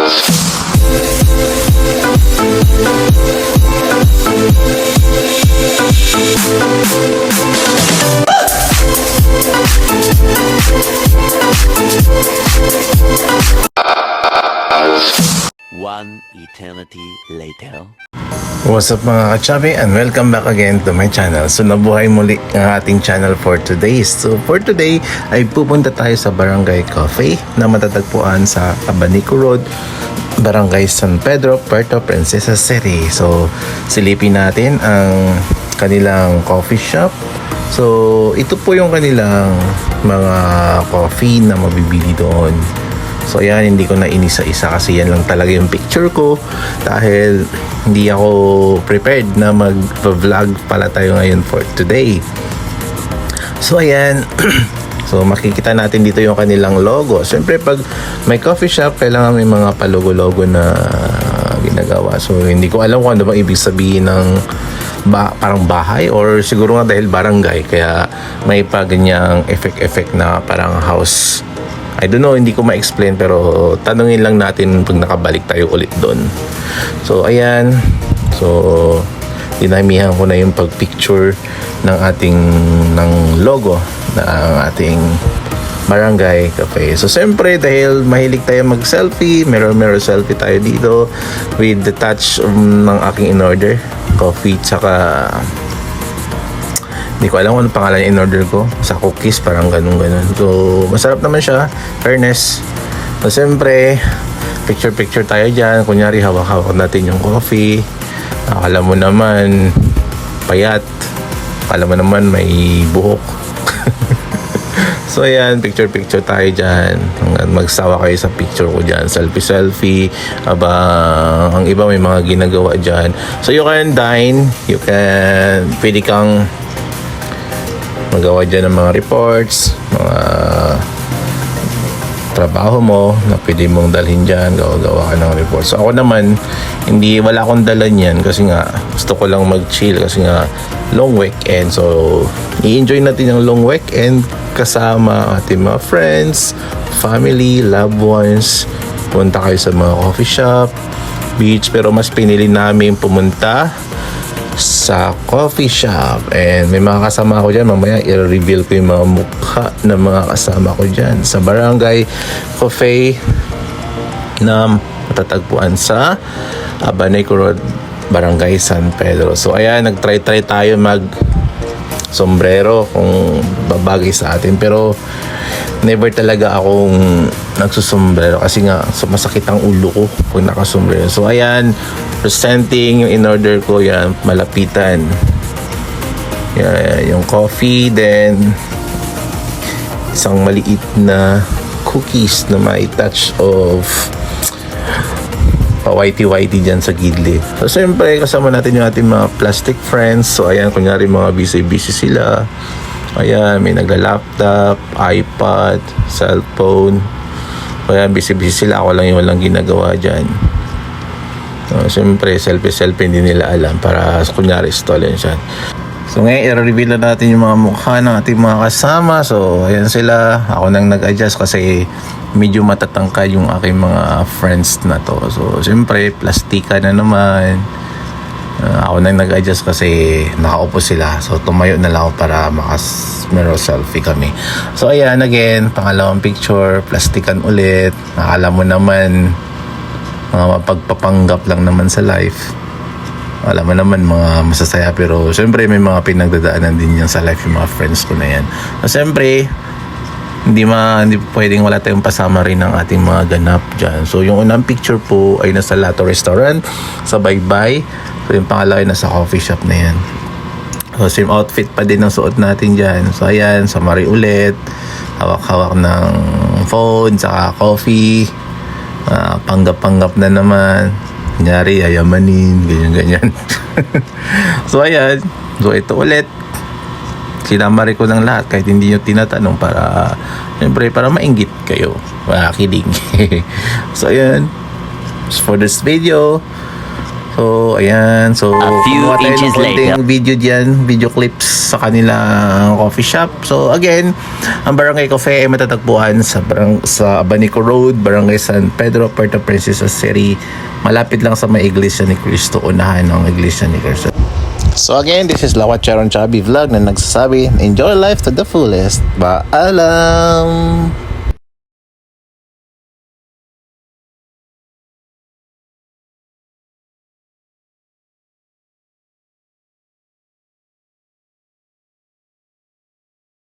One eternity later. What's up mga kachabi, and welcome back again to my channel. So nabuhay muli ang ating channel for today. So for today ay pupunta tayo sa Barangay Coffee na matatagpuan sa Abanico Road, Barangay San Pedro, Puerto Princesa City. So silipin natin ang kanilang coffee shop. So ito po yung kanilang mga coffee na mabibili doon. So ayan, hindi ko na inisa-isa kasi yan lang talaga yung picture ko dahil hindi ako prepared na mag-vlog pala tayo ngayon for today. So ayan, so makikita natin dito yung kanilang logo. Siyempre pag may coffee shop, kailangan may mga palogo-logo na ginagawa. So hindi ko alam kung ano bang ibig sabihin ng parang bahay or siguro nga dahil barangay kaya may pa ganyang effect na parang house. I don't know, hindi ko ma-explain pero tanungin lang natin pag nakabalik tayo ulit doon. So ayan, so dinamihan ko na yung pag-picture ng ating logo ng ating Barangay Cafe. So siyempre dahil mahilig tayo mag-selfie, mirror selfie tayo dito with the touch ng aking in-order coffee tsaka hindi ko alam kung ano pangalan yung in-order ko. Sa cookies, parang ganun. So, masarap naman siya. Fairness. So, siyempre, picture tayo dyan. Kunyari, hawak-hawak natin yung coffee. Akala mo naman, payat. Akala mo naman, may buhok. So, ayan, picture tayo dyan. Magsawa kayo sa picture ko dyan. Selfie. Ang iba may mga ginagawa dyan. So, you can dine. Pwede kang magawa dyan ng mga reports, mga trabaho mo na pwede mong dalhin dyan, gawa ka ng reports. So ako naman, wala akong dala niyan kasi nga gusto ko lang mag-chill kasi nga long weekend. So i-enjoy natin yung long weekend kasama ating mga friends, family, loved ones. Punta kayo sa mga coffee shop, beach, pero mas pinili namin pumunta sa coffee shop. And may mga kasama ko dyan. Mamaya i-reveal ko yung mga mukha ng mga kasama ko dyan sa Barangay Coffee na matatagpuan sa Abanico Road, Barangay San Pedro. So ayan, nag-try tayo mag sombrero kung babagay sa atin, pero never talaga akong nagsusombrero kasi nga masakit ang ulo ko pag nakasombrero. So ayan, presenting yung in-order ko, yan, malapitan. Yan, yung coffee, then isang maliit na cookies na may touch of whitey dyan sa gilid. So siyempre kasama natin yung ating mga plastic friends. So ayan, kunyari mga busy sila. Ayan, may nagla-laptop, iPad, cellphone. Ayan, busy sila. Ako lang yung walang ginagawa dyan. Siyempre, selfie, hindi nila alam para kunyari stolen siya. So ngayon, i-reveal na natin yung mga mukha ng ating mga kasama. So ayan sila. Ako nang nag-adjust kasi medyo matatangkad yung aking mga friends na to. So siyempre, plastika na naman. Ako nang nag-adjust kasi nakaupo sila. So tumayo na lang ako para mirror selfie kami. So ayan, again, pangalawang picture, plastikan ulit. Nakala mo naman mga mapagpapanggap lang naman sa life. Alam mo naman mga masasaya, pero syempre may mga pinagdadaanan din yan sa life yung mga friends ko na yan. So syempre hindi pwedeng wala tayong pasama rin ng ating mga ganap dyan. So yung unang picture po ay nasa Lato Restaurant sa Baybay. So yung pangalawa ay nasa coffee shop na yan. So same outfit pa din ang suot natin dyan. So ayan, samari ulit, hawak-hawak ng phone saka coffee. Panggap na naman, kunyari yayamanin, ganyan. So ayan, so ito ulit, sinamari ko ng lahat kahit hindi nyo tinatanong para siyempre para mainggit kayo. Kidding. So ayan, for this video, So, ayan. So, A few kumuha tayo ng inches konting later. video dyan, video clips sa kanilang coffee shop. So, again, ang Barangay Cafe ay matatagpuan sa Abanico Road, Barangay San Pedro, Puerto Princesa City. Malapit lang sa may Iglesia ni Cristo, unahan ng Iglesia ni Cristo. So again, this is Lawat Charon Chubby Vlog na nagsasabi, enjoy life to the fullest. Paalam!